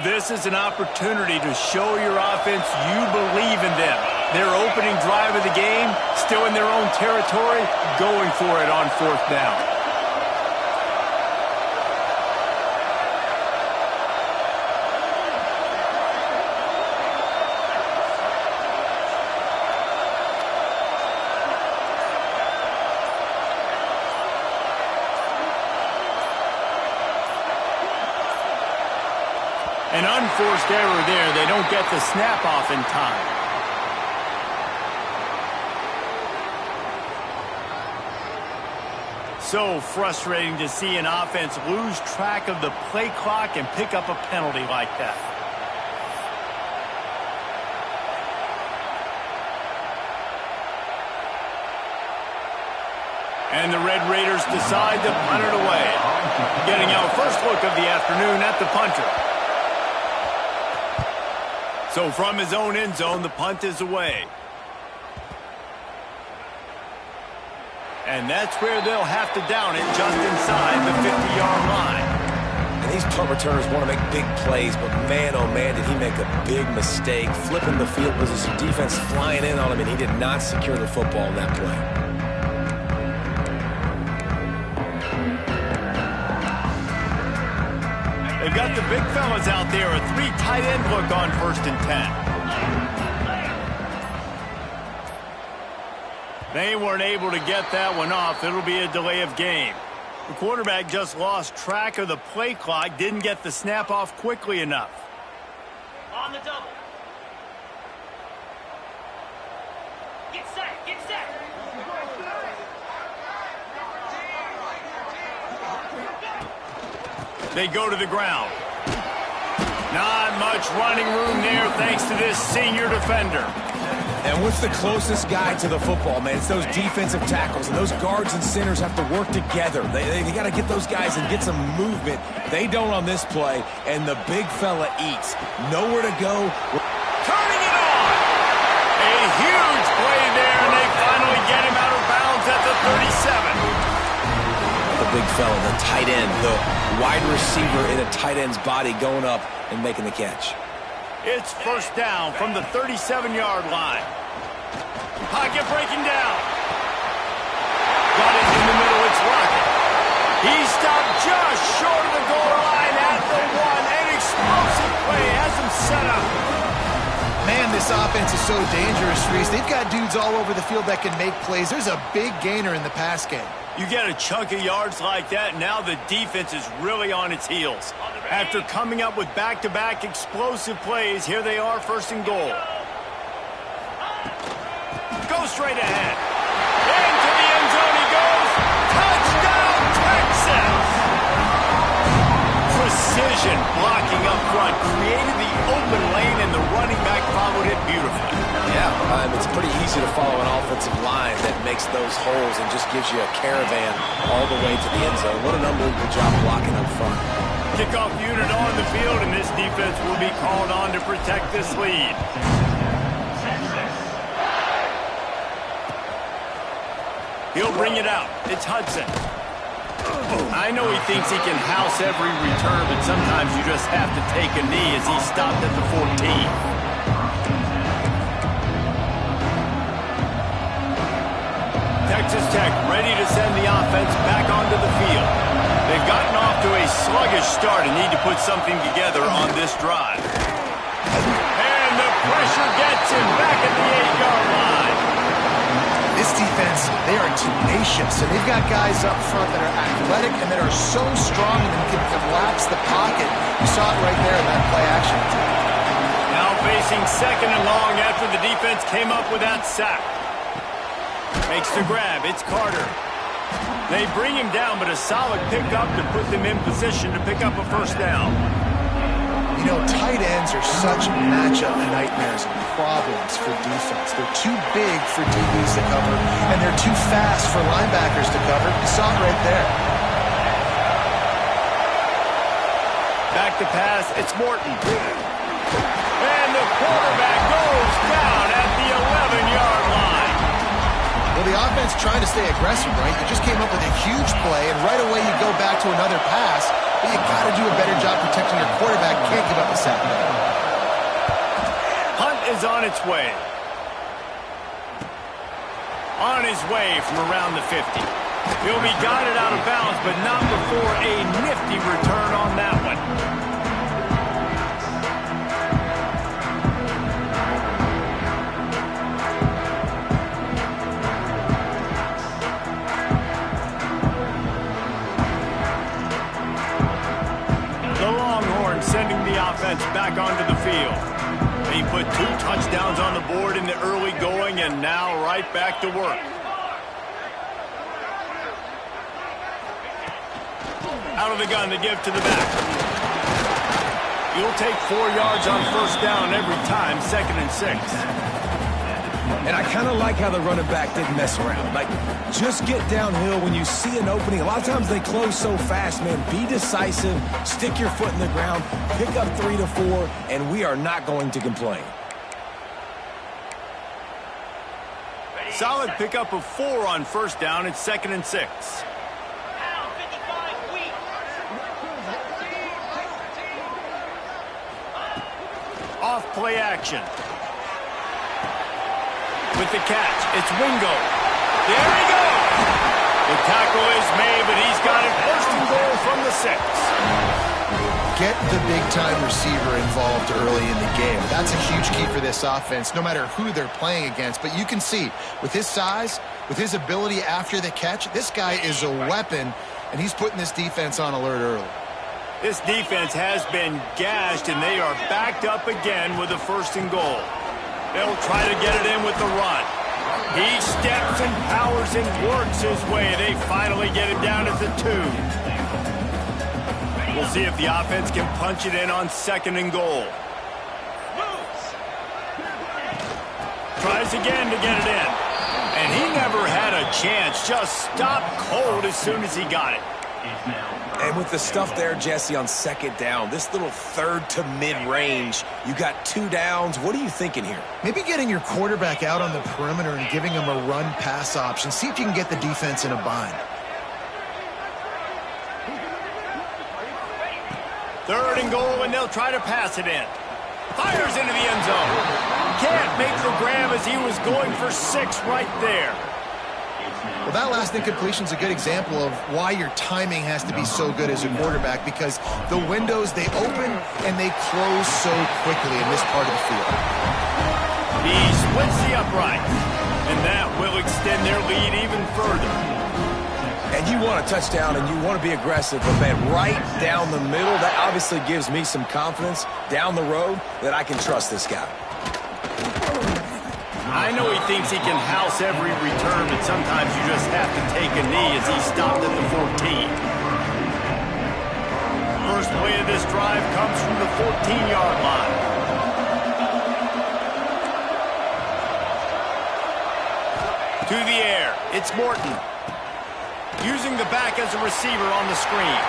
This is an opportunity to show your offense you believe in them. Their opening drive of the game, still in their own territory, going for it on fourth down. An unforced error there. They don't get the snap off in time. So frustrating to see an offense lose track of the play clock and pick up a penalty like that. And the Red Raiders decide to punt it away. Getting our first look of the afternoon at the punter. So from his own end zone, the punt is away. And that's where they'll have to down it, just inside the 50-yard line. And these punt returners want to make big plays, but man, oh man, did he make a big mistake. Flipping the field position, defense flying in on him, and he did not secure the football in that play. They've got the big fellas out there, a 3 tight end look on 1st and 10. They weren't able to get that one off. It'll be a delay of game. The quarterback just lost track of the play clock, didn't get the snap off quickly enough. On the double. Get set, get set. They go to the ground. Not much running room there thanks to this senior defender. And what's the closest guy to the football, man? It's those defensive tackles, and those guards and centers have to work together. They got to get those guys and get some movement. They don't on this play, and the big fella eats. Nowhere to go. Turning it on! A huge play there, and they finally get him out of bounds at the 37. The big fella, the tight end, the wide receiver in a tight end's body going up and making the catch. It's first down from the 37-yard line. Pocket breaking down. Got it in the middle, it's Rocket. He stopped just short of the goal line at the 1. An explosive play has him set up. Man, this offense is so dangerous, Reese. They've got dudes all over the field that can make plays. There's a big gainer in the pass game. You get a chunk of yards like that, now the defense is really on its heels. After coming up with back-to-back explosive plays, here they are, 1st and goal. Go straight ahead. Into the end zone he goes. Touchdown, Texas! Precision blocking up front, created the open lane, and the running back followed it beautifully. Yeah, it's pretty easy to follow an offensive line that makes those holes and just gives you a caravan all the way to the end zone. What an unbelievable job blocking up front. Kickoff unit on the field, and this defense will be called on to protect this lead. He'll bring it out. It's Hudson. I know he thinks he can house every return, but sometimes you just have to take a knee as he stopped at the 14. Texas Tech ready to send the offense back onto the field. They've gotten off to a sluggish start and need to put something together on this drive. And the pressure gets him back at the 8-yard line. This defense, they are tenacious, and they've got guys up front that are athletic and that are so strong and can collapse the pocket. You saw it right there in that play action. Now facing 2nd and long after the defense came up with that sack. Makes the grab. It's Carter. They bring him down, but a solid pickup to put them in position to pick up a 1st down. You know, tight ends are such matchup nightmares and problems for defense. They're too big for DBs to cover, and they're too fast for linebackers to cover. You saw it right there. Back to pass. It's Morton. And the quarterback goes down at the 11-yard line. Well, the offense defense trying to stay aggressive, right? You just came up with a huge play, and right away you go back to another pass, but you got to do a better job protecting your quarterback. Can't give up the sack. Hunt is on its way. On his way from around the 50. He'll be guided out of bounds, but not before a nifty return on that one. The Longhorns sending the offense back onto the field. He put 2 touchdowns on the board in the early going, and now right back to work. Out of the gun to give to the back. You'll take 4 yards on first down every time, 2nd and 6. And I kind of like how the running back didn't mess around. Like, just get downhill when you see an opening. A lot of times they close so fast, man. Be decisive, stick your foot in the ground, pick up 3 to 4, and we are not going to complain. Solid pickup of 4 on first down. It's 2nd and 6. Off play action. With the catch, it's Wingo. There he goes. The tackle is made, but he's got it 1st and goal from the 6. Get the big-time receiver involved early in the game. That's a huge key for this offense, no matter who they're playing against. But you can see, with his size, with his ability after the catch, this guy is a weapon, and he's putting this defense on alert early. This defense has been gashed, and they are backed up again with a 1st and goal. They'll try to get it in with the run. He steps and powers and works his way. They finally get it down at the 2. We'll see if the offense can punch it in on 2nd and goal. Tries again to get it in. And he never had a chance. Just stopped cold as soon as he got it. And with the stuff there, Jesse, on 2nd down, this little 3rd to mid-range, you got 2 downs. What are you thinking here? Maybe getting your quarterback out on the perimeter and giving him a run-pass option. See if you can get the defense in a bind. 3rd and goal, and they'll try to pass it in. Fires into the end zone. Can't make the grab as he was going for 6 right there. Well, that last incompletion is a good example of why your timing has to be so good as a quarterback, because the windows, they open and they close so quickly in this part of the field. He splits the upright, and that will extend their lead even further. And you want a touchdown and you want to be aggressive, but man, right down the middle, that obviously gives me some confidence down the road that I can trust this guy. I know he thinks he can house every return, but sometimes you just have to take a knee as he stopped at the 14. First play of this drive comes from the 14-yard line. To the air, it's Morton. Using the back as a receiver on the screen.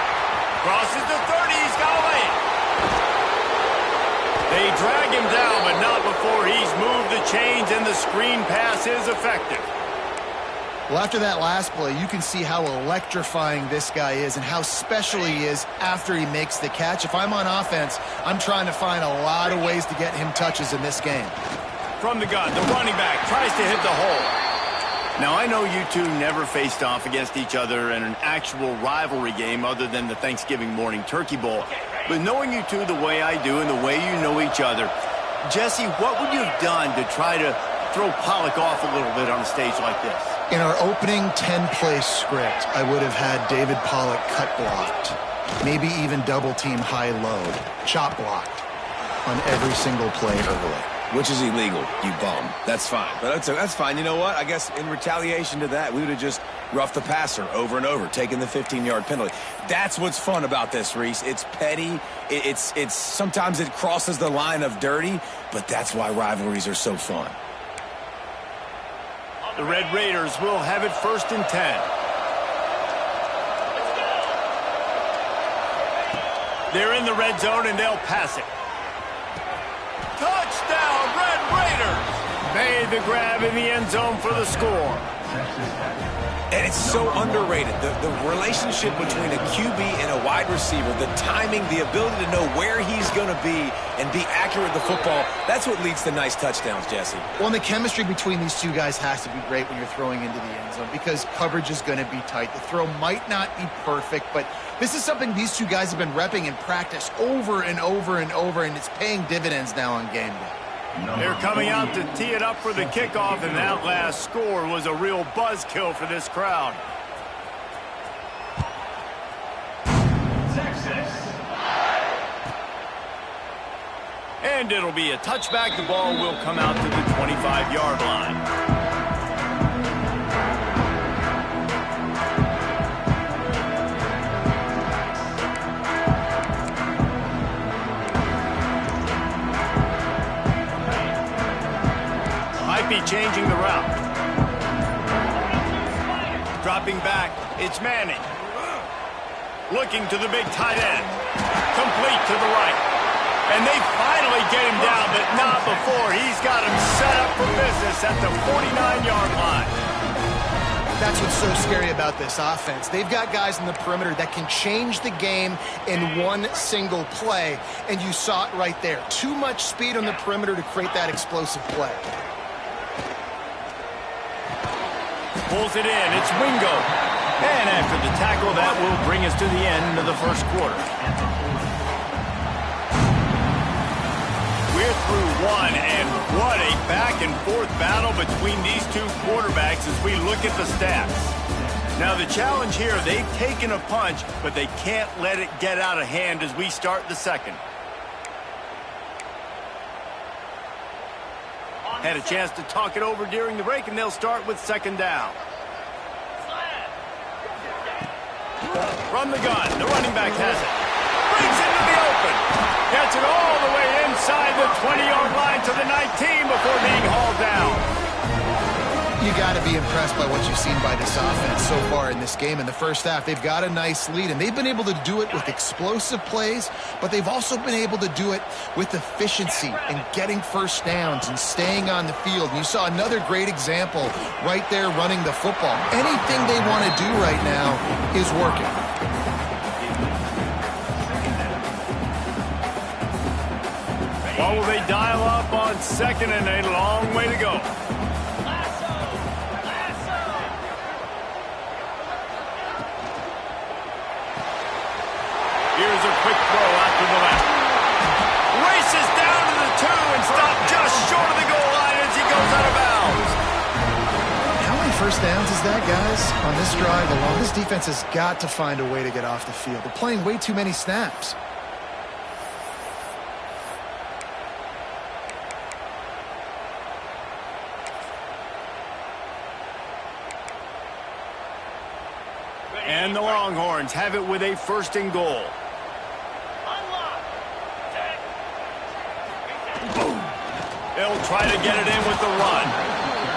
Crosses the 30, he's got away. They drag him down, but not before he's moved the chains, and the screen pass is effective. Well, after that last play, you can see how electrifying this guy is and how special he is after he makes the catch. If I'm on offense, I'm trying to find a lot of ways to get him touches in this game. From the gun, the running back tries to hit the hole. Now, I know you two never faced off against each other in an actual rivalry game other than the Thanksgiving morning Turkey Bowl. But knowing you two the way I do and the way you know each other, Jesse, what would you have done to try to throw Pollock off a little bit on a stage like this? In our opening 10-play script, I would have had David Pollock cut blocked, maybe even double-team high-load, chop blocked on every single play early. Which is illegal, you bum. That's fine. But that's fine. You know what? I guess in retaliation to that, we would have just roughed the passer over and over, taking the 15-yard penalty. That's what's fun about this, Reese. It's petty. It's sometimes it crosses the line of dirty, but that's why rivalries are so fun. The Red Raiders will have it 1st and 10. They're in the red zone, and they'll pass it. Touchdown, Red Raiders! Made the grab in the end zone for the score. And it's so underrated. The relationship between a QB and a wide receiver, the timing, the ability to know where he's going to be and be accurate with the football, that's what leads to nice touchdowns, Jesse. Well, and the chemistry between these two guys has to be great when you're throwing into the end zone because coverage is going to be tight. The throw might not be perfect, but this is something these two guys have been repping in practice over and over and over, and it's paying dividends now on game day. They're coming out to tee it up for the kickoff, and that last score was a real buzzkill for this crowd. Texas. And it'll be a touchback. The ball will come out to the 25-yard line. Be changing the route. Dropping back, it's Manning. Looking to the big tight end. Complete to the right. And they finally get him down, but not before. He's got him set up for business at the 49-yard line. That's what's so scary about this offense. They've got guys in the perimeter that can change the game in one single play, and you saw it right there. Too much speed on the perimeter to create that explosive play. Pulls it in. It's Wingo. And after the tackle, that will bring us to the end of the first quarter. We're through one, and what a back-and-forth battle between these two quarterbacks as we look at the stats. Now, the challenge here, they've taken a punch, but they can't let it get out of hand as we start the second. Had a chance to talk it over during the break, and they'll start with second down. From the gun, the running back has it. Brings it to the open. Gets it all the way inside the 20-yard line to the 19 before being hauled down. You got to be impressed by what you've seen by this offense so far in this game. In the first half, they've got a nice lead, and they've been able to do it with explosive plays, but they've also been able to do it with efficiency and getting first downs and staying on the field. And you saw another great example right there running the football. Anything they want to do right now is working. What will they dial up on second, and a long way to go? Here's a quick throw out to the left. Races down to the 2 and stopped just short of the goal line as he goes out of bounds. How many first downs is that, guys, on this drive alone? This defense has got to find a way to get off the field. They're playing way too many snaps. And the Longhorns have it with a first and goal. They'll try to get it in with the run.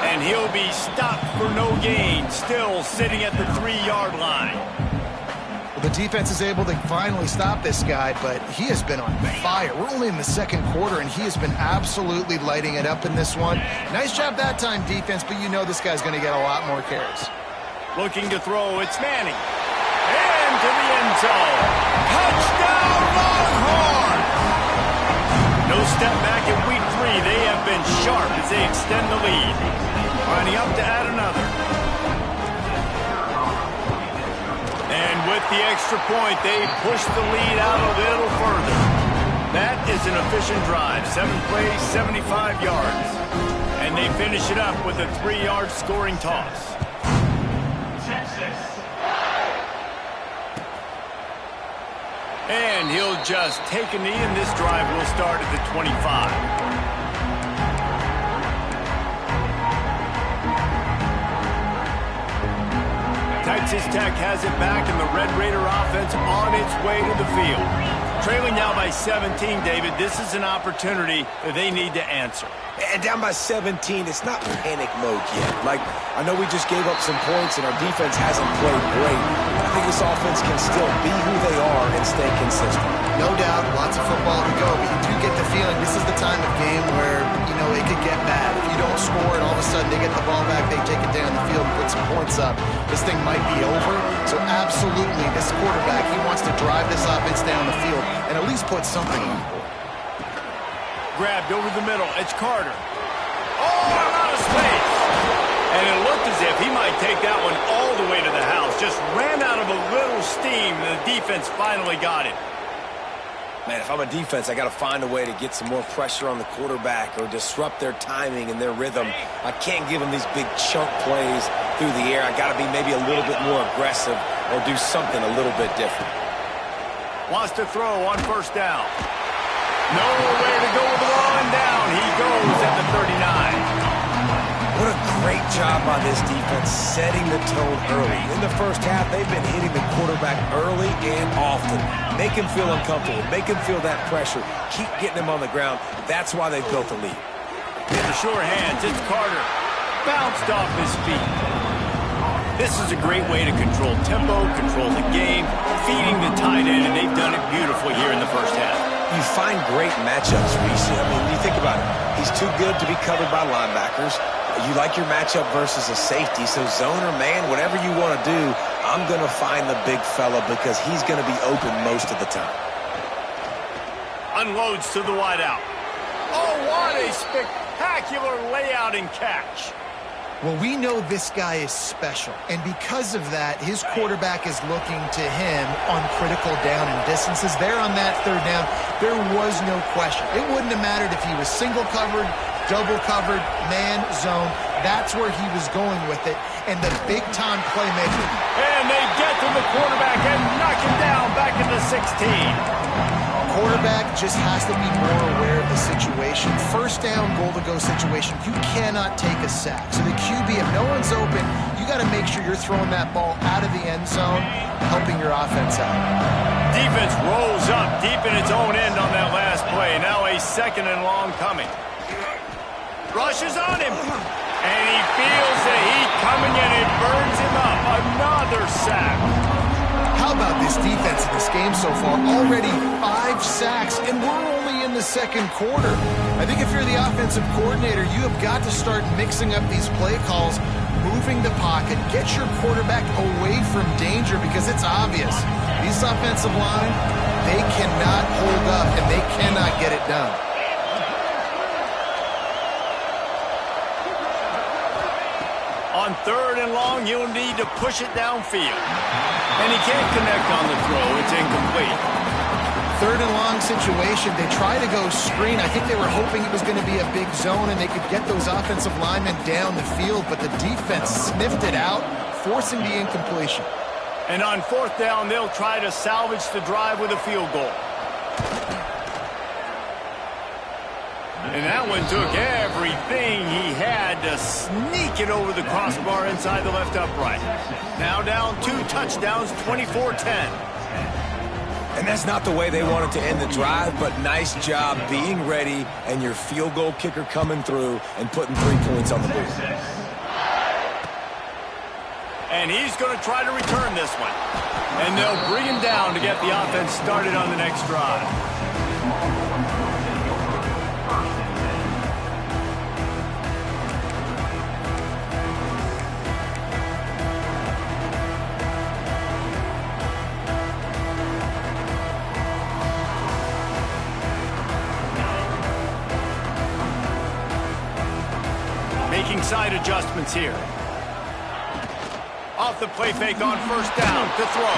And he'll be stopped for no gain, still sitting at the 3-yard line. Well, the defense is able to finally stop this guy, but he has been on fire. We're only in the second quarter, and he has been absolutely lighting it up in this one. Nice job that time, defense, but you know this guy's going to get a lot more carries. Looking to throw, it's Manning. And to the end zone. Touchdown, Longhorn! No step back at week 3. They have been sharp as they extend the lead. Lining up to add another. And with the extra point, they push the lead out a little further. That is an efficient drive. 7 plays, 75 yards. And they finish it up with a 3-yard scoring toss. And he'll just take a knee, and this drive will start at the 25. Texas Tech has it back, and the Red Raider offense on its way to the field. Trailing now by 17, David, this is an opportunity that they need to answer. And down by 17, it's not panic mode yet. Like, I know we just gave up some points and our defense hasn't played great. I think this offense can still be who they are and stay consistent. No doubt, lots of football to go, but you do get the feeling this is the time of game where, you know, it could get bad. If you don't score and all of a sudden they get the ball back, they take it down the field and put some points up, this thing might be over. So absolutely, this quarterback, he wants to drive this offense down the field and at least put something on the board. Grabbed over the middle. It's Carter. Oh, I'm out of space. And it looked as if he might take that one all the way to the house. Just ran out of a little steam, and the defense finally got it. Man, if I'm a defense, I got to find a way to get some more pressure on the quarterback or disrupt their timing and their rhythm. I can't give them these big chunk plays through the air. I got to be maybe a little bit more aggressive or do something a little bit different. Wants to throw on first down. Nowhere to go with the ball, and down he goes at the 39. What a great job by this defense setting the tone early. In the first half, they've been hitting the quarterback early and often. Make him feel uncomfortable. Make him feel that pressure. Keep getting him on the ground. That's why they've built the lead. In the sure hands, it's Carter. Bounced off his feet. This is a great way to control tempo, control the game, feeding the tight end, and they've done it beautifully here in the first half. You find great matchups, Reese. I mean, you think about it. He's too good to be covered by linebackers. You like your matchup versus a safety, so zone or man, whatever you want to do, I'm going to find the big fella because he's going to be open most of the time. Unloads to the wideout. Oh, what a spectacular layout and catch. Well, we know this guy is special, and because of that, his quarterback is looking to him on critical down and distances. There on that third down, there was no question. It wouldn't have mattered if he was single covered, double covered, man, zone. That's where he was going with it, and the big-time playmaker. And they get to the quarterback and knock him down back at the 16. Quarterback just has to be more aware of the situation. First down, goal-to-go situation, you cannot take a sack. So the QB, if no one's open, you got to make sure you're throwing that ball out of the end zone, helping your offense out. Defense rolls up deep in its own end on that last play. Now a second and long coming. Rushes on him. And he feels the heat coming and it burns him up. Another sack. How about this defense in this game so far? Already 5 sacks, and we're only in the second quarter. I think if you're the offensive coordinator, you have got to start mixing up these play calls, moving the pocket, get your quarterback away from danger because it's obvious. These offensive line, they cannot hold up, and they cannot get it done. On third and long, you'll need to push it downfield. And he can't connect on the throw. It's incomplete. Third and long situation. They try to go screen. I think they were hoping it was going to be a big zone and they could get those offensive linemen down the field, but the defense sniffed it out, forcing the incompletion. And on fourth down, they'll try to salvage the drive with a field goal. And that one took everything he had to sneak it over the crossbar inside the left upright. Now down 2 touchdowns, 24-10. And that's not the way they wanted to end the drive, but nice job being ready and your field goal kicker coming through and putting 3 points on the board. And he's going to try to return this one. And they'll bring him down to get the offense started on the next drive. Making side adjustments here. Off the play fake on first down to throw.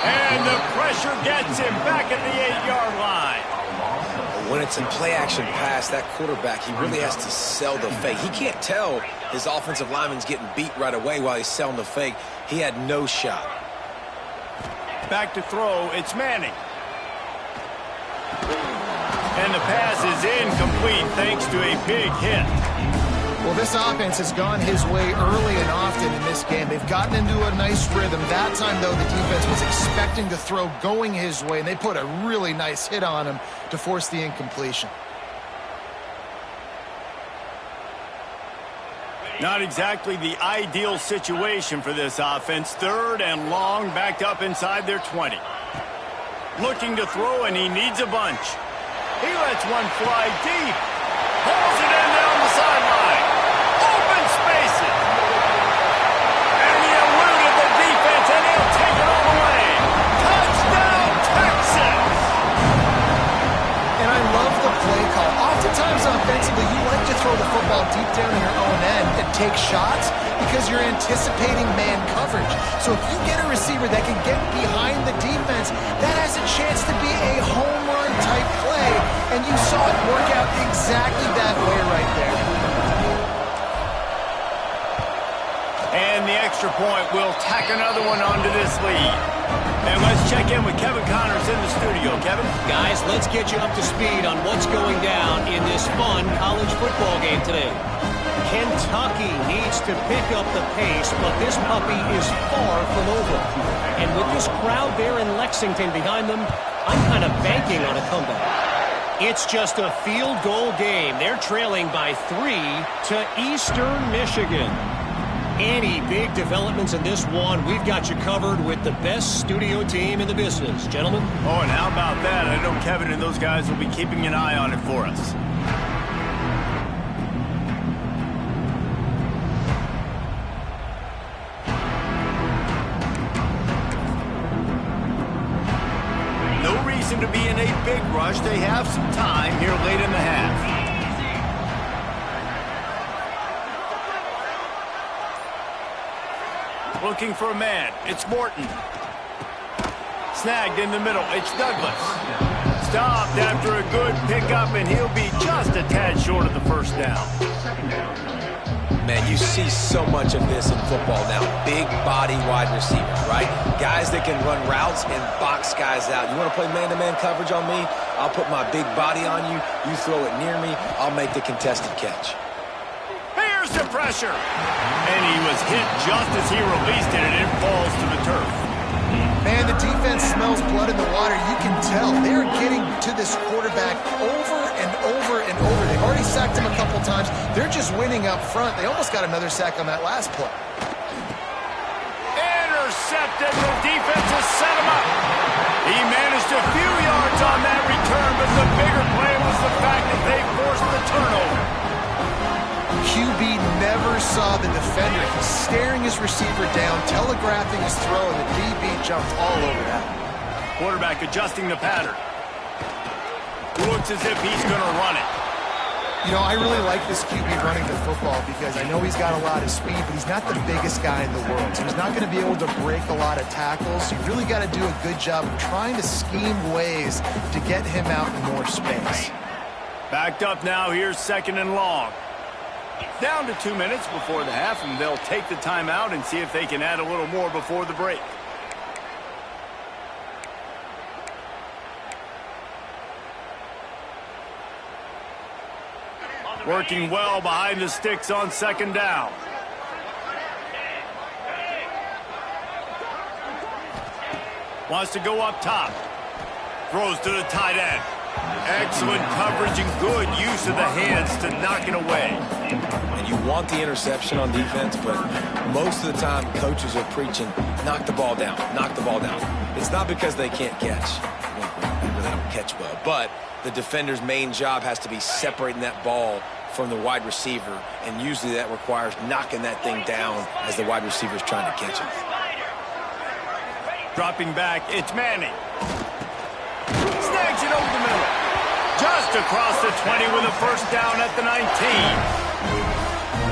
And the pressure gets him back at the 8-yard line. When it's a play-action pass, that quarterback, he really has to sell the fake. He can't tell his offensive lineman's getting beat right away while he's selling the fake. He had no shot. Back to throw, it's Manning. And the pass is incomplete thanks to a big hit. Well, this offense has gone his way early and often in this game. They've gotten into a nice rhythm. That time, though, the defense was expecting the throw going his way, and they put a really nice hit on him to force the incompletion. Not exactly the ideal situation for this offense. Third and long, backed up inside their 20. Looking to throw, and he needs a bunch. He lets one fly deep. Pulls it in down the sideline. Open spaces. Lots of times offensively, you like to throw the football deep down in your own end and take shots because you're anticipating man coverage. So if you get a receiver that can get behind the defense, that has a chance to be a home run type play, and you saw it work out exactly that way right there. And the extra point will tack another one onto this lead. And let's check in with Kevin Connors in the studio. Kevin? Guys, let's get you up to speed on what's going down in this fun college football game today. Kentucky needs to pick up the pace, but this puppy is far from over. And with this crowd there in Lexington behind them, I'm kind of banking on a comeback. It's just a field goal game. They're trailing by 3 to Eastern Michigan. Any big developments in this one, we've got you covered with the best studio team in the business. Gentlemen? Oh, and how about that? I know Kevin and those guys will be keeping an eye on it for us. No reason to be in a big rush. They have some time here late in the half. Looking for a man. It's Morton. Snagged in the middle. It's Douglas. Stopped after a good pickup, and he'll be just a tad short of the first down. Man, you see so much of this in football now. Big body wide receivers, right? Guys that can run routes and box guys out. You want to play man-to-man coverage on me? I'll put my big body on you. You throw it near me, I'll make the contested catch. Here's the pressure. And he was hit just as he released it, and it falls to the turf. Man, the defense smells blood in the water. You can tell. They're getting to this quarterback over and over and over. They've already sacked him a couple times. They're just winning up front. They almost got another sack on that last play. Intercepted. The defense has set him up. He managed a few yards on that return, but the bigger play was the fact that they forced the turnover. QB never saw the defender. He's staring his receiver down, telegraphing his throw, and the DB jumped all over that. Quarterback adjusting the pattern. Looks as if he's going to run it. You know, I really like this QB running the football because I know he's got a lot of speed, but he's not the biggest guy in the world. So he's not going to be able to break a lot of tackles. You really got to do a good job of trying to scheme ways to get him out in more space. Backed up now. Here's 2nd and long. Down to 2 minutes before the half, and they'll take the timeout and see if they can add a little more before the break. Working well behind the sticks on 2nd down. Wants to go up top. Throws to the tight end. Excellent coverage and good use of the hands to knock it away. And you want the interception on defense, but most of the time coaches are preaching, knock the ball down, knock the ball down. It's not because they can't catch. They really don't catch well. But the defender's main job has to be separating that ball from the wide receiver, and usually that requires knocking that thing down as the wide receiver's trying to catch it. Dropping back, it's Manning. Snags it over the middle. Just across the 20 with a first down at the 19.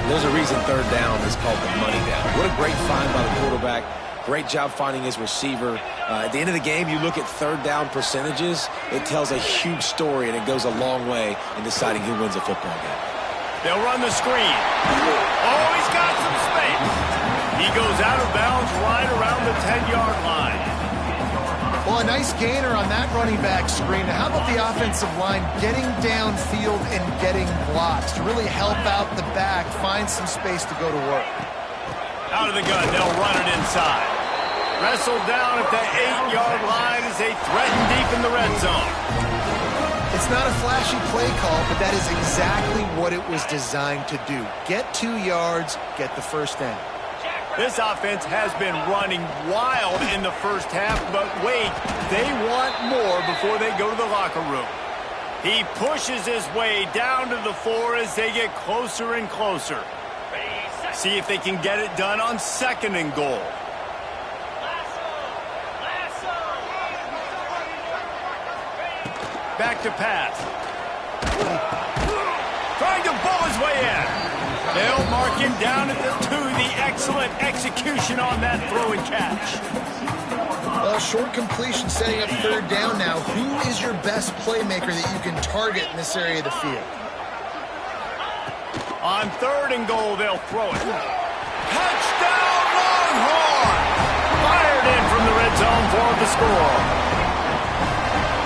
There's a reason 3rd down is called the money down. What a great find by the quarterback. Great job finding his receiver. At the end of the game, you look at 3rd down percentages. It tells a huge story, and it goes a long way in deciding who wins a football game. They'll run the screen. Oh, he's got some space. He goes out of bounds right around the 10-yard line. Well, a nice gainer on that running back screen. Now, how about the offensive line getting downfield and getting blocks to really help out the back, find some space to go to work? Out of the gun, they'll run it inside. Wrestled down at the 8-yard line as they threaten deep in the red zone. It's not a flashy play call, but that is exactly what it was designed to do. Get 2 yards, get the first down. This offense has been running wild in the first half, but wait, they want more before they go to the locker room. He pushes his way down to the floor as they get closer and closer. See if they can get it done on 2nd and goal. Back to pass. way in. They'll mark him down at the 2. The excellent execution on that throw and catch. Well, short completion setting up third down now. Who is your best playmaker that you can target in this area of the field? On 3rd and goal, they'll throw it. Touchdown, Longhorn! Fired in from the red zone for the score.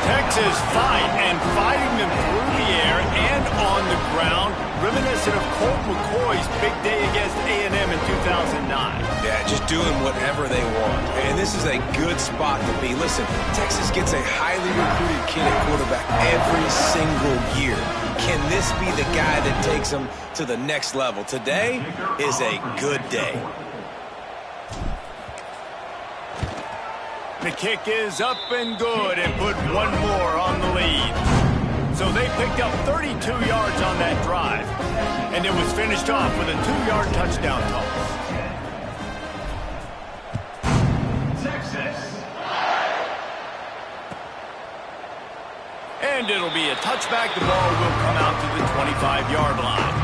Texas fighting them through the air and on the ground, reminiscent of Colt McCoy's big day against A&M in 2009. Yeah, just doing whatever they want. And this is a good spot to be. Listen, Texas gets a highly recruited kid at quarterback every single year. Can this be the guy that takes them to the next level? Today is a good day. The kick is up and good and put one more on the lead. So they picked up 32 yards on that drive. And it was finished off with a 2-yard touchdown toss. And it'll be a touchback. The ball will come out to the 25-yard line.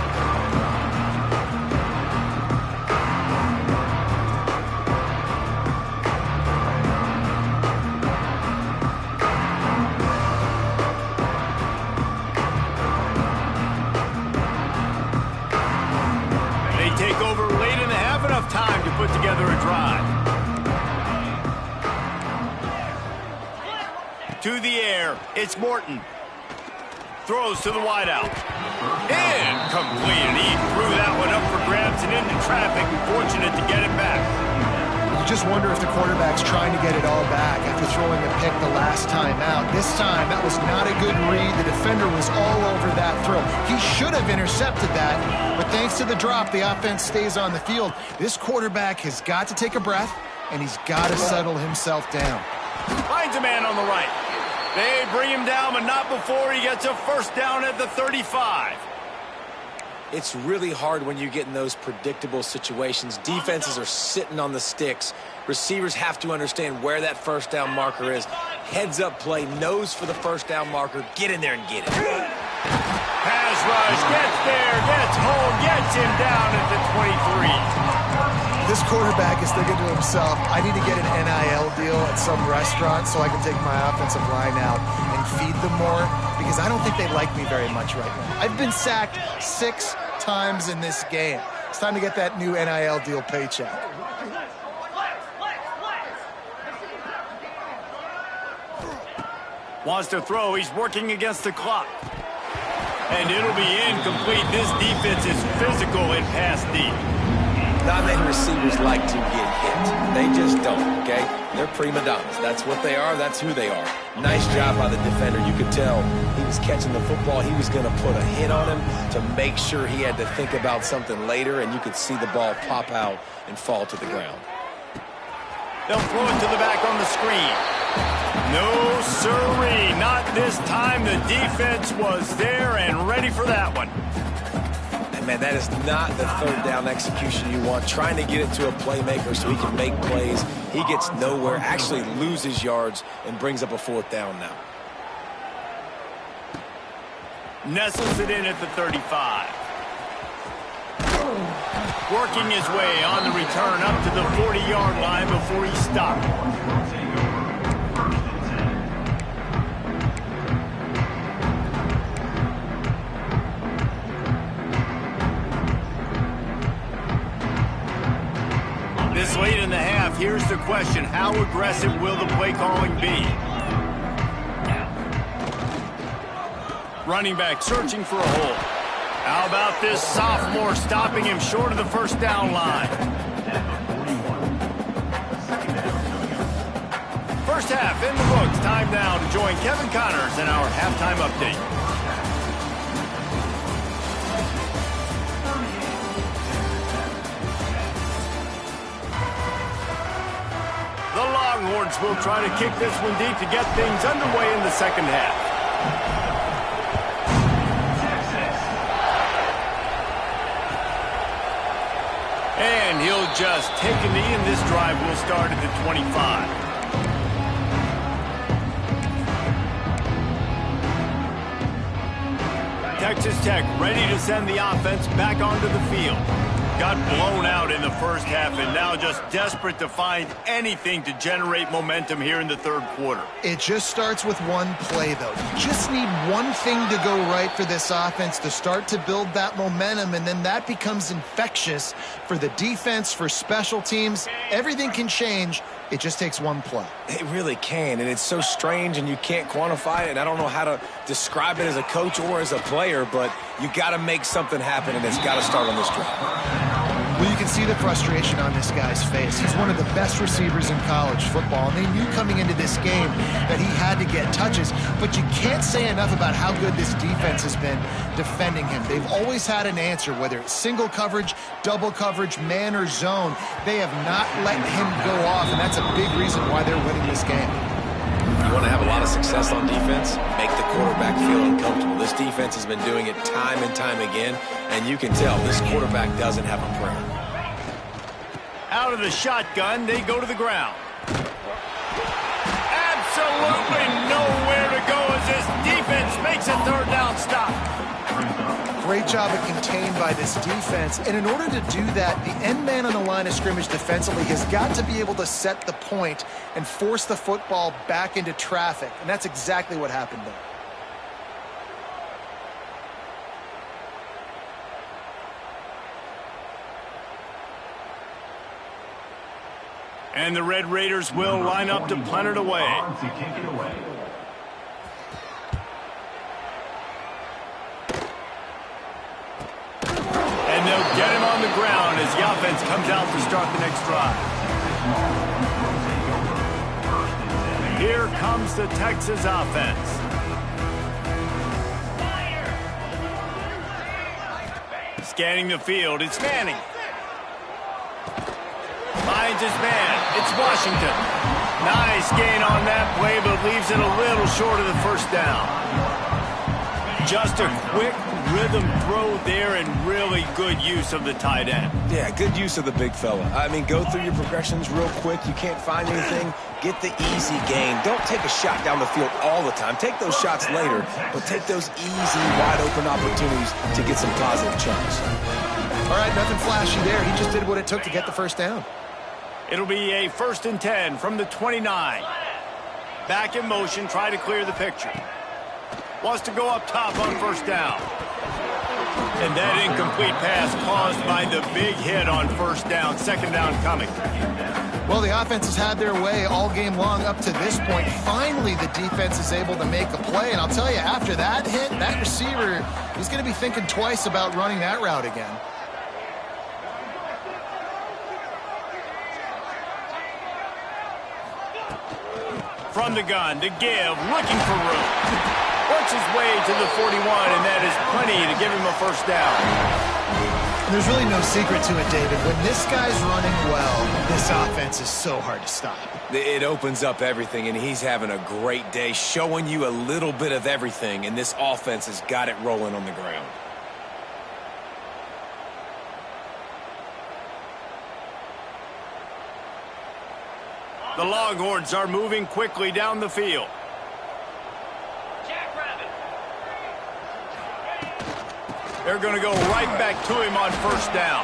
They take over late in the half, enough time to put together a drive. To the air, it's Morton. Throws to the wideout. Incomplete. He threw that one up for grabs and into traffic. Fortunate to get it back. You just wonder if the quarterback's trying to get it all back after throwing a pick the last time out. This time, that was not a good read. The defender was all over that throw. He should have intercepted that, but thanks to the drop, the offense stays on the field. This quarterback has got to take a breath, and he's got to settle himself down. Finds a man on the right. They bring him down, but not before he gets a first down at the 35. It's really hard when you get in those predictable situations. Defenses are sitting on the sticks. Receivers have to understand where that first down marker is. Heads up play, nose for the first down marker. Get in there and get it. Pass rush, gets there, gets home, gets him down at the 23. This quarterback is thinking to himself, I need to get an NIL deal at some restaurant so I can take my offensive line out and feed them more, because I don't think they like me very much right now. I've been sacked 6 times in this game. It's time to get that new NIL deal paycheck. Wants to throw, he's working against the clock. And it'll be incomplete. This defense is physical and pass deep. Not many receivers like to get hit. They just don't, okay? They're prima donnas. That's what they are. That's who they are. Nice job by the defender. You could tell he was catching the football. He was going to put a hit on him to make sure he had to think about something later, and you could see the ball pop out and fall to the ground. They'll throw it to the back on the screen. No, sirree. Not this time. The defense was there and ready for that one. Man, that is not the third down execution you want. Trying to get it to a playmaker so he can make plays. He gets nowhere, actually loses yards, and brings up a 4th down now. Nestles it in at the 35. Working his way on the return up to the 40-yard line before he stopped. This late in the half, here's the question. How aggressive will the play calling be? Running back searching for a hole. How about this sophomore stopping him short of the first down line? First half in the books. Time now to join Kevin Connors in our halftime update. The Longhorns will try to kick this one deep to get things underway in the second half. And he'll just take a knee, and this drive will start at the 25. Texas Tech ready to send the offense back onto the field. Got blown out in the first half and now just desperate to find anything to generate momentum here in the third quarter. It just starts with one play, though. You just need one thing to go right for this offense to start to build that momentum, and then that becomes infectious for the defense, for special teams. Everything can change. It just takes one play. It really can, and it's so strange, and you can't quantify it, and I don't know how to describe it as a coach or as a player, but you got to make something happen, and it's got to start on this drive. Well, you can see the frustration on this guy's face. He's one of the best receivers in college football, and they knew coming into this game that he had to get touches, but you can't say enough about how good this defense has been defending him. They've always had an answer, whether it's single coverage, double coverage, man or zone. They have not let him go off, and that's a big reason why they're winning this game. You want to have a lot of success on defense, make the quarterback feel uncomfortable. This defense has been doing it time and time again, and you can tell this quarterback doesn't have a prayer. Out of the shotgun, they go to the ground. Absolutely nowhere to go as this defense makes a third down stop. Great job of contained by this defense, and in order to do that, the end man on the line of scrimmage defensively has got to be able to set the point and force the football back into traffic, and that's exactly what happened there. And the Red Raiders will line up to punt it away. And they'll get him on the ground as the offense comes out to start the next drive. Here comes the Texas offense. Scanning the field, it's Manning. Finds his man. It's Washington. Nice gain on that play, but leaves it a little short of the first down. Just a quick rhythm throw there and really good use of the tight end. Yeah, good use of the big fella. I mean, go through your progressions real quick. You can't find anything. Get the easy gain. Don't take a shot down the field all the time. Take those shots later, but take those easy, wide-open opportunities to get some positive chunks. All right, nothing flashy there. He just did what it took to get the first down. It'll be a 1st and 10 from the 29. Back in motion, try to clear the picture. Wants to go up top on first down. And that incomplete pass caused by the big hit on first down. Second down coming. Well, the offense has had their way all game long up to this point. Finally, the defense is able to make a play. And I'll tell you, after that hit, that receiver, he's going to be thinking twice about running that route again. From the gun to give, looking for room. Works his way to the 41, and that is plenty to give him a first down. There's really no secret to it, David. When this guy's running well, this offense is so hard to stop. It opens up everything, and he's having a great day, showing you a little bit of everything, and this offense has got it rolling on the ground. The Longhorns are moving quickly down the field. They're going to go right back to him on first down.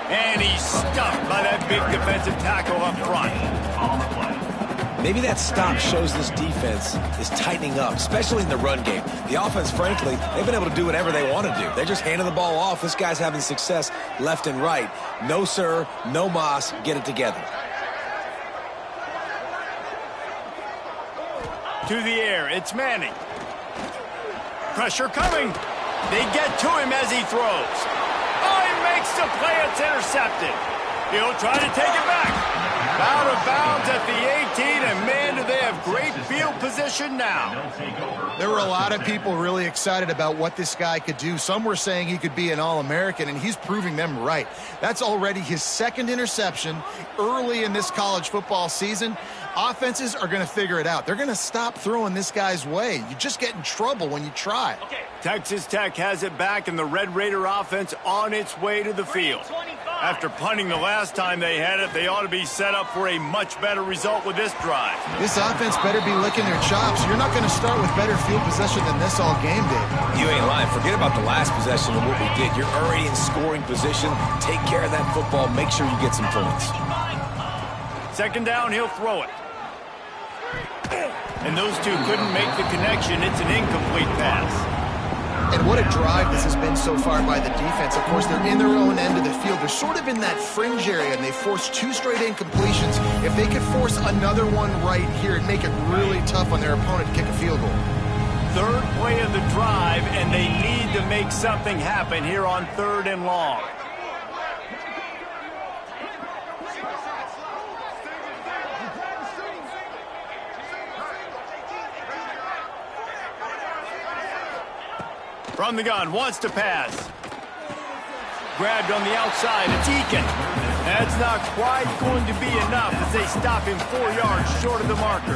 And he's stuffed by that big defensive tackle up front. Maybe that stop shows this defense is tightening up, especially in the run game. The offense, frankly, they've been able to do whatever they want to do. They're just handing the ball off. This guy's having success left and right. No, sir, no mas, get it together. To the air, it's Manning. Pressure coming. They get to him as he throws. Oh, he makes the play. It's intercepted. He'll try to take it back. Out of bounds at the 18, and man, do they have great field position now. There were a lot of people really excited about what this guy could do. Some were saying he could be an All-American, and he's proving them right. That's already his second interception early in this college football season. Offenses are going to figure it out. They're going to stop throwing this guy's way. You just get in trouble when you try. Okay. Texas Tech has it back, and the Red Raider offense on its way to the field. 25. After punting the last time they had it, they ought to be set up for a much better result with this drive. This offense better be licking their chops. You're not going to start with better field possession than this all game, Dave. You ain't lying. Forget about the last possession and what we did. You're already in scoring position. Take care of that football. Make sure you get some points. Second down, he'll throw it. And those two couldn't make the connection. It's an incomplete pass. And what a drive this has been so far by the defense. Of course, they're in their own end of the field. They're sort of in that fringe area, and they forced 2 straight incompletions. If they could force another one right here and make it really tough on their opponent to kick a field goal. Third play of the drive, and they need to make something happen here on 3rd and long. From the gun, wants to pass. Grabbed on the outside, it's Eakin. That's not quite going to be enough as they stop him 4 yards short of the marker.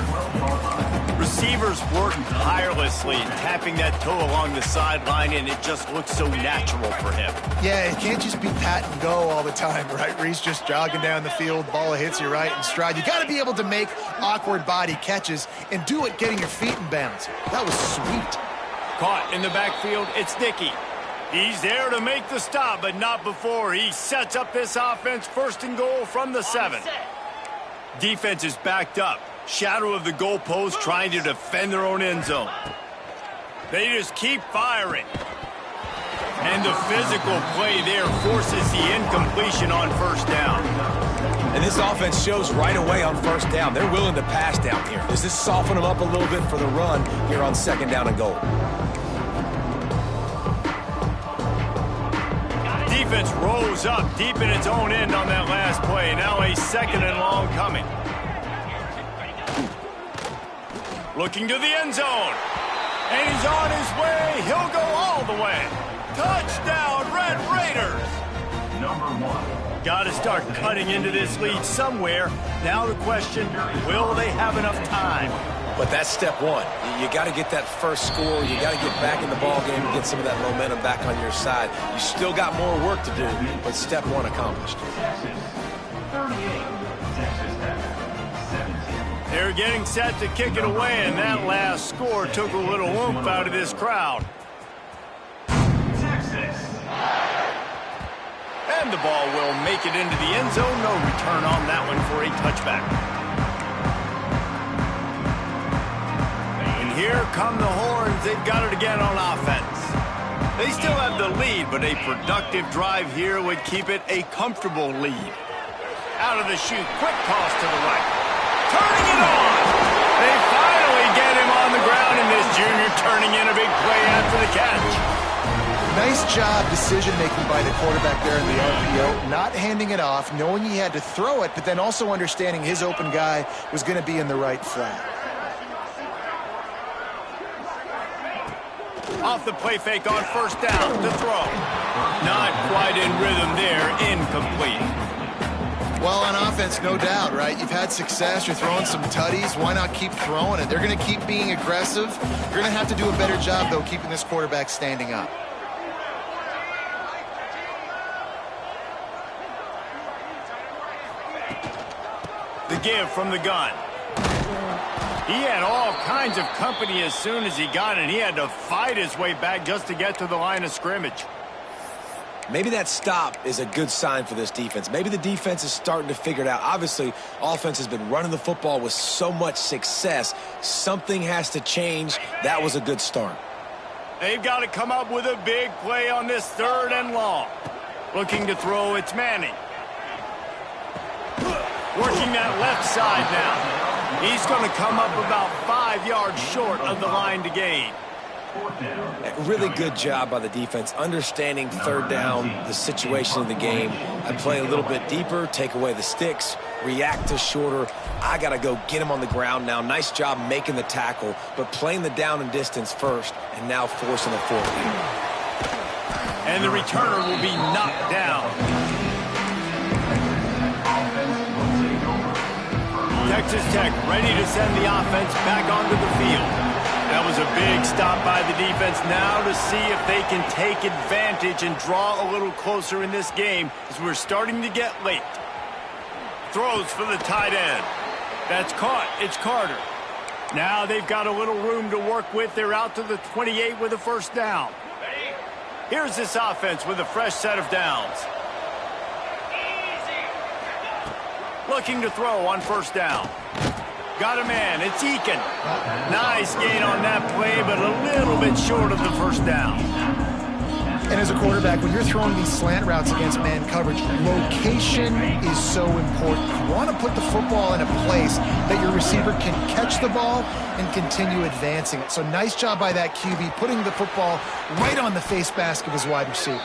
Receivers working tirelessly, tapping that toe along the sideline, and it just looks so natural for him. Yeah, it can't just be pat and go all the time, right? Reese just jogging down the field, ball hits you right in stride. You got to be able to make awkward body catches and do it getting your feet in bounds. That was sweet. Caught in the backfield, it's Dickey. He's there to make the stop, but not before he sets up this offense 1st and goal from the 7. Defense is backed up. Shadow of the goalpost trying to defend their own end zone. They just keep firing. And the physical play there forces the incompletion on 1st down. And this offense shows right away on 1st down. They're willing to pass down here. Does this soften them up a little bit for the run here on 2nd down and goal? Defense rose up deep in its own end on that last play. Now a 2nd and long coming. Looking to the end zone. And he's on his way. He'll go all the way. Touchdown, Red Raiders. Number 1. Got to start cutting into this lead somewhere. Now the question, will they have enough time? But that's step 1. You got to get that first score. You got to get back in the ball game and get some of that momentum back on your side. You still got more work to do, but step 1 accomplished. They're getting set to kick it away, and that last score took a little oomph out of this crowd. And the ball will make it into the end zone. No return on that one for a touchback. And here come the horns. They've got it again on offense. They still have the lead, but a productive drive here would keep it a comfortable lead. Out of the chute, quick toss to the right. Turning it on. They finally get him on the ground, and this junior turning in a big play after the catch. Nice job decision-making by the quarterback there in the RPO, not handing it off, knowing he had to throw it, but then also understanding his open guy was going to be in the right flat. Off the play fake on 1st down to throw. Not quite in rhythm there, incomplete. Well, on offense, no doubt, right? You've had success. You're throwing some tutties. Why not keep throwing it? They're going to keep being aggressive. You're going to have to do a better job, though, keeping this quarterback standing up. The give from the gun. He had all kinds of company as soon as he got it. He had to fight his way back just to get to the line of scrimmage. Maybe that stop is a good sign for this defense. Maybe the defense is starting to figure it out. Obviously, offense has been running the football with so much success. Something has to change. That was a good start. They've got to come up with a big play on this 3rd and long. Looking to throw, it's Manning. Working that left side now. He's going to come up about 5 yards short of the line to gain. Really good job by the defense, understanding 3rd down, the situation of the game. I play a little bit deeper, take away the sticks, react to shorter. I got to go get him on the ground now. Nice job making the tackle, but playing the down and distance first, and now forcing the 4th down. And the returner will be knocked down. Texas Tech ready to send the offense back onto the field. That was a big stop by the defense. Now to see if they can take advantage and draw a little closer in this game as we're starting to get late. Throws for the tight end. That's caught. It's Carter. Now they've got a little room to work with. They're out to the 28 with a first down. Here's this offense with a fresh set of downs. Looking to throw on first down. Got a man. It's Eakin. Nice gain on that play, but a little bit short of the first down. And as a quarterback, when you're throwing these slant routes against man coverage, location is so important. You want to put the football in a place that your receiver can catch the ball and continue advancing it. So nice job by that QB, putting the football right on the face mask of his wide receiver.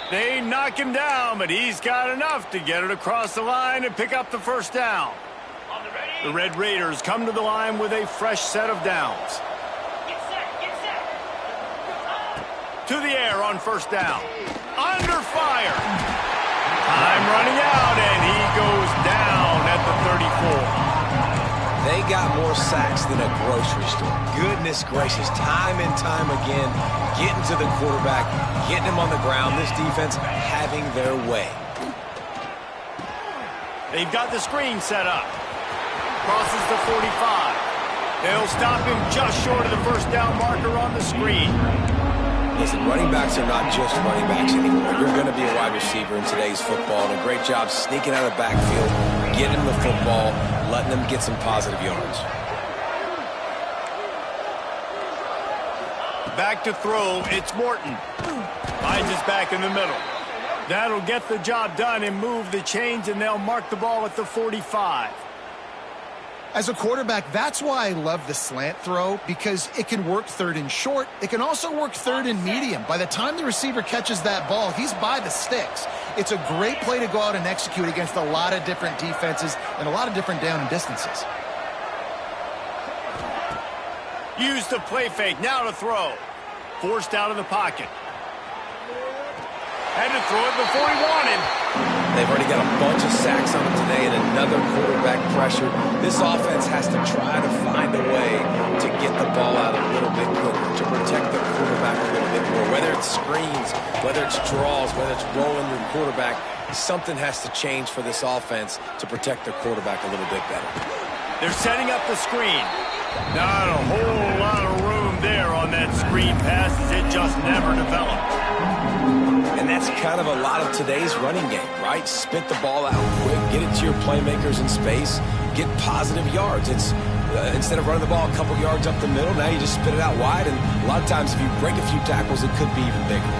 They knock him down, but he's got enough to get it across the line and pick up the first down. The Red Raiders come to the line with a fresh set of downs. To the air on first down. Under fire. Time running out, and he goes down at the 34. They got more sacks than a grocery store. Goodness gracious, time and time again, getting to the quarterback, getting him on the ground. This defense having their way. They've got the screen set up. Crosses the 45. They'll stop him just short of the first down marker on the screen. Listen, running backs are not just running backs anymore. You're going to be a wide receiver in today's football, and a great job sneaking out of the backfield, getting them the football, letting them get some positive yards. Back to throw, it's Morton. Finds his back in the middle. That'll get the job done and move the chains, and they'll mark the ball at the 45. As a quarterback, that's why I love the slant throw, because it can work third and short. It can also work third and medium. By the time the receiver catches that ball, he's by the sticks. It's a great play to go out and execute against a lot of different defenses and a lot of different down and distances. Use the play fake, now to throw. Forced out of the pocket. Had to throw it before he wanted. They've already got a bunch of sacks on them today and another quarterback pressure. This offense has to try to find a way to get the ball out a little bit quicker, to protect their quarterback a little bit more. Whether it's screens, whether it's draws, whether it's rolling your quarterback, something has to change for this offense to protect their quarterback a little bit better. They're setting up the screen. Not a whole lot of room there on that screen pass as it just never developed. And that's kind of a lot of today's running game, right? Spit the ball out quick, get it to your playmakers in space, get positive yards. It's instead of running the ball a couple yards up the middle, now you just spit it out wide, and a lot of times if you break a few tackles, it could be even bigger.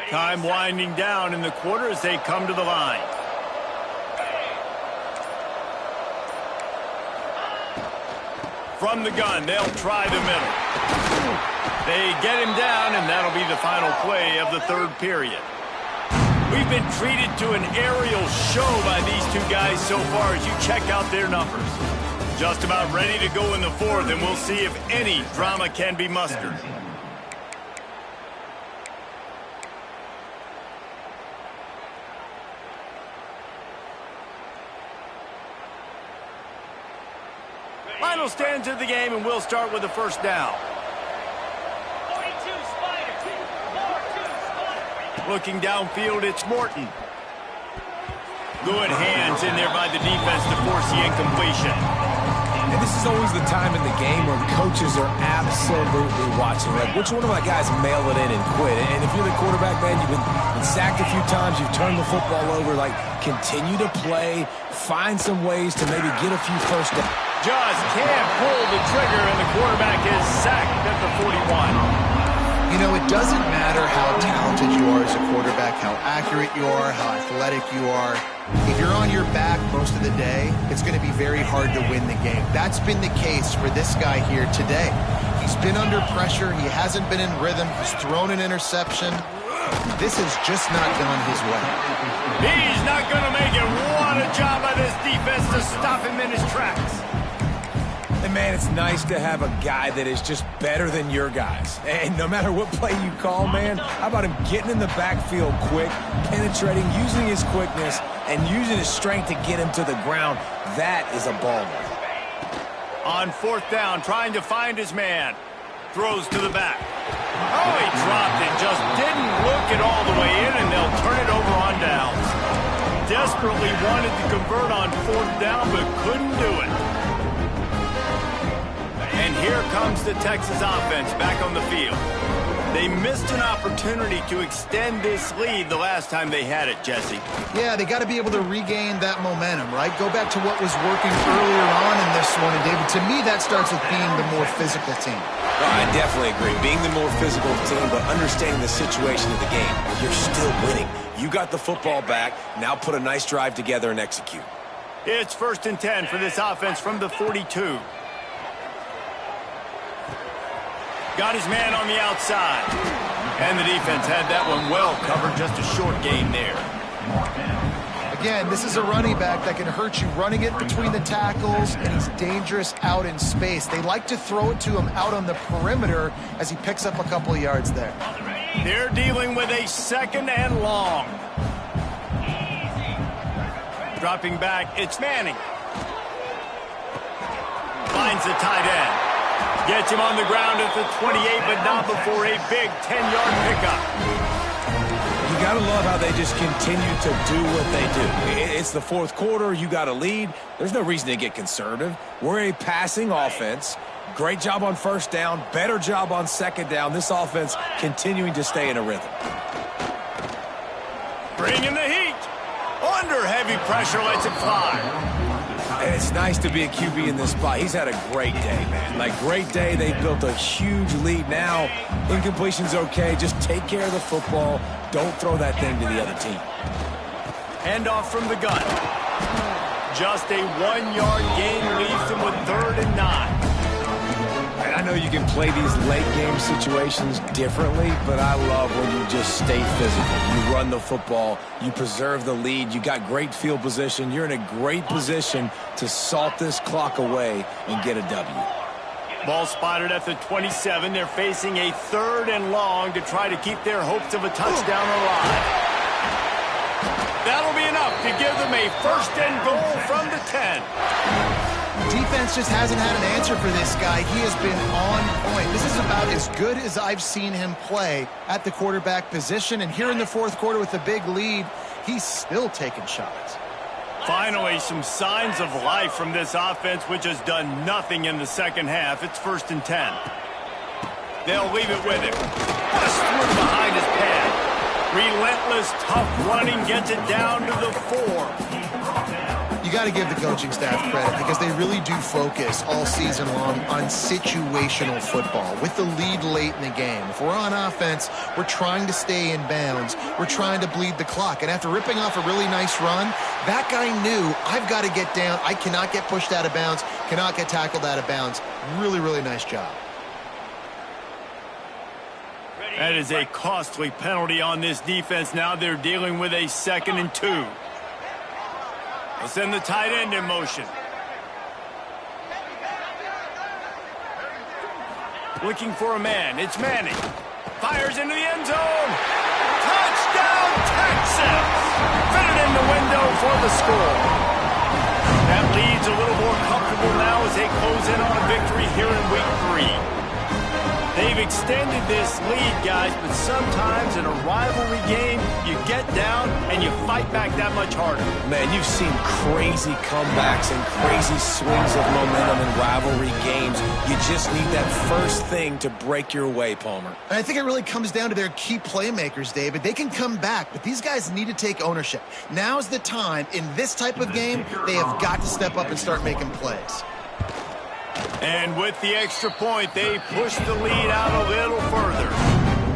Time winding down in the quarter as they come to the line. From the gun, they'll try the middle. They get him down, and that'll be the final play of the third period. We've been treated to an aerial show by these two guys so far as you check out their numbers. Just about ready to go in the fourth, and we'll see if any drama can be mustered. Final stands of the game, and we'll start with the first down. 42 Spider. 42 Spider. Looking downfield, it's Morton. Good hands in there by the defense to force the incompletion. And this is always the time in the game when coaches are absolutely watching. Like, which one of my guys mail it in and quit? And if you're the quarterback, man, you've been sacked a few times, you've turned the football over. Like, continue to play, find some ways to maybe get a few first downs. Just can't pull the trigger, and the quarterback is sacked at the 41. You know, it doesn't matter how talented you are as a quarterback, how accurate you are, how athletic you are. If you're on your back most of the day, it's going to be very hard to win the game. That's been the case for this guy here today. He's been under pressure. He hasn't been in rhythm. He's thrown an interception. This has just not gone his way. He's not going to make it. What a job by this defense to stop him in his tracks. And, man, it's nice to have a guy that is just better than your guys. And no matter what play you call, man, how about him getting in the backfield quick, penetrating, using his quickness, and using his strength to get him to the ground. That is a baller. On 4th down, trying to find his man. Throws to the back. Oh, he dropped it. Just didn't look it all the way in, and they'll turn it over on downs. Desperately wanted to convert on 4th down, but couldn't do it. And here comes the Texas offense back on the field. They missed an opportunity to extend this lead the last time they had it, Jesse. Yeah, they got to be able to regain that momentum, right? Go back to what was working earlier on in this one. And, David, to me, that starts with being the more physical team. Oh, I definitely agree. Being the more physical team, but understanding the situation of the game. You're still winning. You got the football back. Now put a nice drive together and execute. It's 1st and 10 for this offense from the 42. Got his man on the outside. And the defense had that one well covered. Just a short gain there. Again, this is a running back that can hurt you running it between the tackles, and he's dangerous out in space. They like to throw it to him out on the perimeter as he picks up a couple of yards there. They're dealing with a 2nd and long. Dropping back, it's Manning. Finds the tight end. Gets him on the ground at the 28, but not before a big 10-yard pickup. You got to love how they just continue to do what they do. It's the 4th quarter. You got a lead. There's no reason to get conservative. We're a passing offense. Great job on 1st down. Better job on 2nd down. This offense continuing to stay in a rhythm. Bringing the heat. Under heavy pressure, lets it fly. And it's nice to be a QB in this spot. He's had a great day, man. Like, great day. They built a huge lead now. Incompletion's okay. Just take care of the football. Don't throw that thing to the other team. Handoff from the gun. Just a 1-yard gain leaves him with 3rd and 9. And I know you can play these late-game situations differently, but I love when you just stay physical. You run the football. You preserve the lead. You got great field position. You're in a great position to salt this clock away and get a W. Ball spotted at the 27. They're facing a 3rd and long to try to keep their hopes of a touchdown alive. That'll be enough to give them a 1st and goal from the 10. Defense just hasn't had an answer for this guy. He has been on point. This is about as good as I've seen him play at the quarterback position. And here in the 4th quarter with a big lead, he's still taking shots. Finally, some signs of life from this offense, which has done nothing in the 2nd half. It's 1st and 10. They'll leave it with him. Just through behind his pad. Relentless, tough running gets it down to the 4. You got to give the coaching staff credit because they really do focus all season long on situational football with the lead late in the game. If we're on offense, we're trying to stay in bounds. We're trying to bleed the clock. And after ripping off a really nice run, that guy knew, I've got to get down. I cannot get pushed out of bounds, cannot get tackled out of bounds. Really, really nice job. That is a costly penalty on this defense. Now they're dealing with a 2nd and 2. They'll send the tight end in motion. Looking for a man. It's Manning. Fires into the end zone. Touchdown, Texas! Fitted in the window for the score. That lead's a little more comfortable now as they close in on a victory here in Week 3. They've extended this lead, guys, but sometimes in a rivalry game, you get down and you fight back that much harder. Man, you've seen crazy comebacks and crazy swings of momentum in rivalry games. You just need that first thing to break your way, Palmer. And I think it really comes down to their key playmakers, David. They can come back, but these guys need to take ownership. Now's the time. In this type of game, they have got to step up and start making plays. And with the extra point, they push the lead out a little further.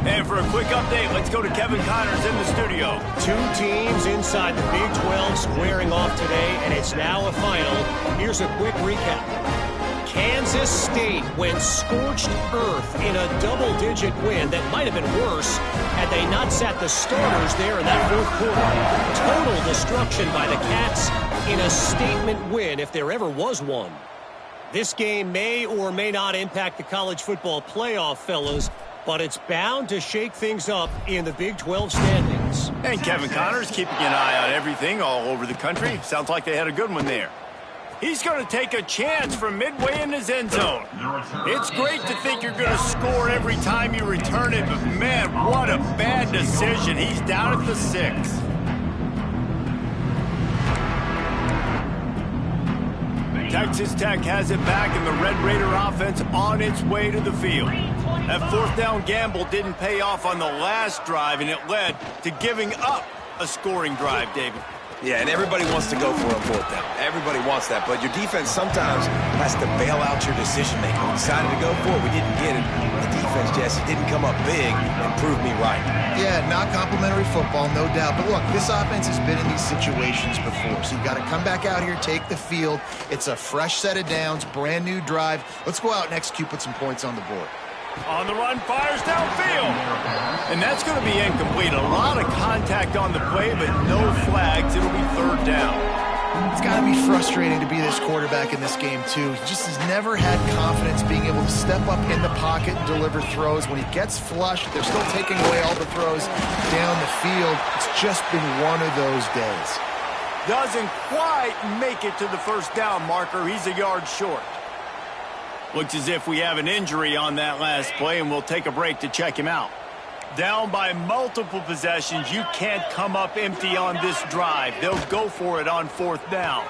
And for a quick update, let's go to Kevin Connors in the studio. 2 teams inside the Big 12 squaring off today, and it's now a final. Here's a quick recap. Kansas State went scorched earth in a double-digit win that might have been worse had they not sat the starters there in that 4th quarter. Total destruction by the Cats in a statement win if there ever was one. This game may or may not impact the college football playoff, fellas, but it's bound to shake things up in the Big 12 standings. And Kevin Connors keeping an eye on everything all over the country. Sounds like they had a good one there. He's going to take a chance from midway in his end zone. It's great to think you're going to score every time you return it, but man, what a bad decision. He's down at the 6. Texas Tech has it back, and the Red Raider offense on its way to the field. That 4th down gamble didn't pay off on the last drive, and it led to giving up a scoring drive, David. Yeah, and everybody wants to go for a 4th down. Everybody wants that, but your defense sometimes has to bail out your decision-making. We decided to go for it. We didn't get it. The defense, Jesse, didn't come up big and prove me right. Yeah, not complimentary football, no doubt. But look, this offense has been in these situations before, so you got to come back out here, take the field. It's a fresh set of downs, brand new drive. Let's go out and execute, put some points on the board. On the run, fires downfield. And that's going to be incomplete. A lot of contact on the play, but no flags. It'll be 3rd down. It's got to be frustrating to be this quarterback in this game, too. He just has never had confidence being able to step up in the pocket and deliver throws. When he gets flushed, they're still taking away all the throws down the field. It's just been one of those days. Doesn't quite make it to the 1st down marker. He's a yard short. Looks as if we have an injury on that last play, and we'll take a break to check him out. Down by multiple possessions, you can't come up empty on this drive. They'll go for it on 4th down.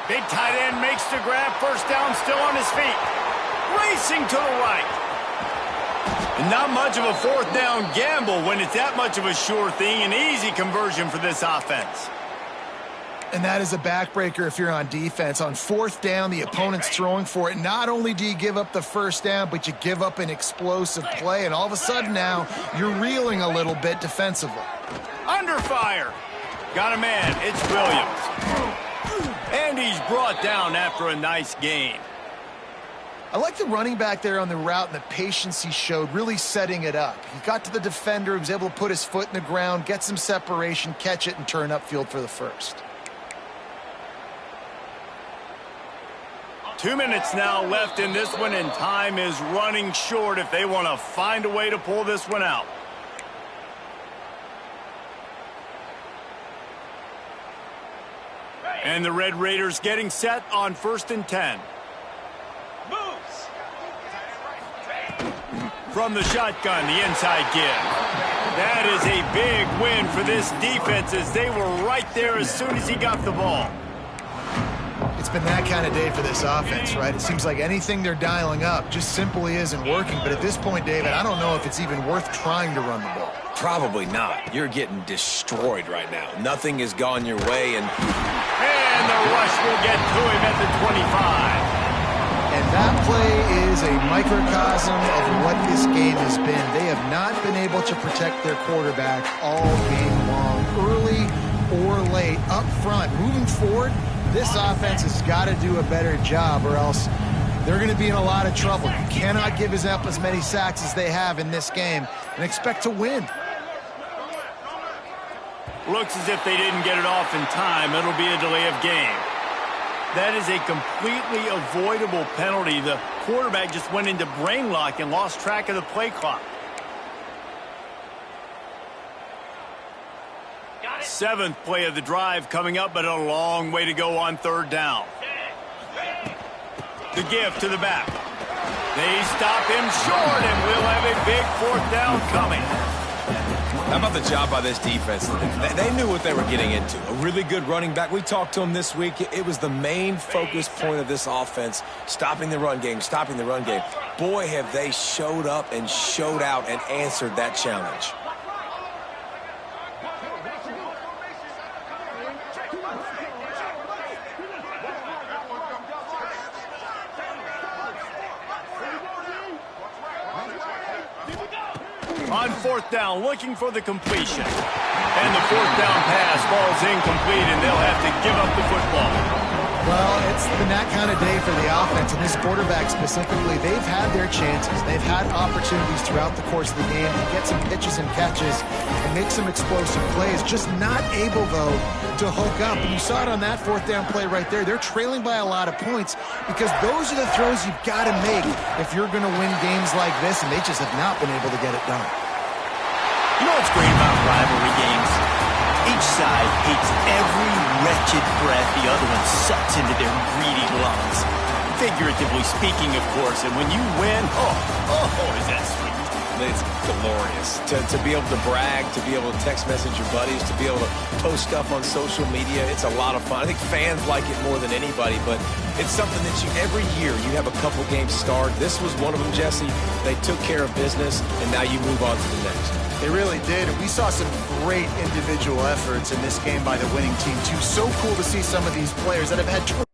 Big tight end makes the grab. 1st down, still on his feet. Racing to the right. And not much of a 4th down gamble when it's that much of a sure thing. An easy conversion for this offense. And that is a backbreaker if you're on defense. On 4th down, the opponent's throwing for it. Not only do you give up the 1st down, but you give up an explosive play. And all of a sudden now, you're reeling a little bit defensively. Under fire. Got a man. It's Williams. And he's brought down after a nice gain. I like the running back there on the route and the patience he showed, really setting it up. He got to the defender, he was able to put his foot in the ground, get some separation, catch it, and turn upfield for the 1st. 2 minutes now left in this one, and time is running short if they want to find a way to pull this one out. And the Red Raiders getting set on 1st and 10. Moves. From the shotgun, the inside give. That is a big win for this defense as they were right there as soon as he got the ball. It's been that kind of day for this offense, right? It seems like anything they're dialing up just simply isn't working. But at this point, David, I don't know if it's even worth trying to run the ball. Probably not. You're getting destroyed right now. Nothing has gone your way, and the rush will get to him at the 25. And that play is a microcosm of what this game has been. They have not been able to protect their quarterback all game long, early or late, up front. Moving forward, this offense has got to do a better job, or else they're going to be in a lot of trouble. You cannot give up as many sacks as they have in this game and expect to win. Looks as if they didn't get it off in time. It'll be a delay of game. That is a completely avoidable penalty. The quarterback just went into brain lock and lost track of the play clock. 7th play of the drive coming up, but a long way to go on 3rd down. The give to the back. They stop him short, and we'll have a big 4th down coming. how about the job by this defense? They knew what they were getting into. A really good running back. We talked to him this week. It was the main focus point of this offense, stopping the run game, stopping the run game. Boy, have they showed up and showed out and answered that challenge. On 4th down, looking for the completion. And the 4th down pass falls incomplete, and they'll have to give up the football. Well, it's been that kind of day for the offense, and this quarterback specifically, they've had their chances. They've had opportunities throughout the course of the game to get some pitches and catches and make some explosive plays, just not able, though, to hook up. And you saw it on that fourth down play right there. They're trailing by a lot of points because those are the throws you've got to make if you're going to win games like this, and they just have not been able to get it done. You know what's great about rivalry games? Each side hates every wretched breath the other one sucks into their greedy lungs. Figuratively speaking, of course, and when you win, oh, is that sweet. It's glorious to be able to brag, to be able to text message your buddies, to be able to post stuff on social media. It's a lot of fun. I think fans like it more than anybody, but it's something that every year you have a couple games start. This was one of them, Jesse. They took care of business, and now you move on to the next. They really did, and we saw some great individual efforts in this game by the winning team, too. So cool to see some of these players that have had